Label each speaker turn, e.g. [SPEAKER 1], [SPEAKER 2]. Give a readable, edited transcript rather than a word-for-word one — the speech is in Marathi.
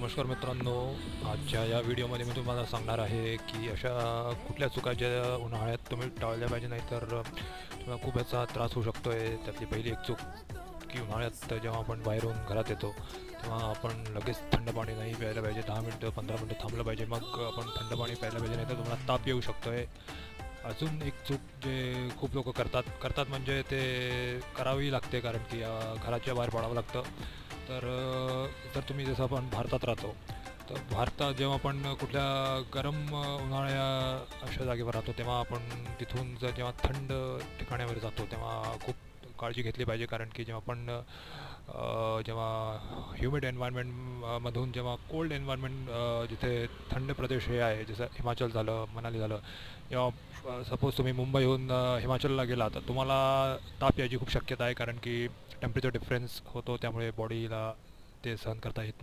[SPEAKER 1] नमस्कार मित्रांनो, आजच्या या व्हिडिओमध्ये मी तुम्हाला सांगणार आहे की अशा कुठल्या चुका ज्या उन्हाळ्यात तुम्ही टाळल्या पाहिजे, नाही तर तुम्हाला खूप याचा त्रास होऊ शकतो आहे. त्यातली पहिली एक चूक की उन्हाळ्यात जेव्हा आपण बाहेरून घरात येतो तेव्हा आपण लगेच थंड पाणी नाही प्यायला पाहिजे. 10 मिनटं 15 मिनटं थांबलं पाहिजे, मग आपण थंड पाणी प्यायला पाहिजे, नाही तर तुम्हाला ताप येऊ शकतो आहे. अजून एक चूक जे खूप लोक करतात करतात म्हणजे ते करावी लागते, कारण की घराच्या बाहेर पडावं लागतं. तर जर तुम्ही जसं आपण भारतात राहतो, तर भारतात जेव्हा आपण कुठल्या गरम उन्हाळ्या अशा जागेवर राहतो तेव्हा आपण तिथून जर जेव्हा थंड ठिकाणावर जातो तेव्हा खूप काळजी घेतली पाहिजे. कारण की जेव्हा आपण जेव्हा ह्युमिड एन्व्हायरमेंट मधून जेव्हा कोल्ड एन्व्हायरमेंट, जिथे थंड प्रदेश हे आहे, जसं हिमाचल झालं, मनाली झालं, किंवा सपोज तुम्ही मुंबईहून हिमाचलला गेला तर तुम्हाला ताप यायची खूप शक्यता आहे, कारण की टेम्परेचर डिफरन्स होतो, त्यामुळे बॉडीला ते सहन करता येत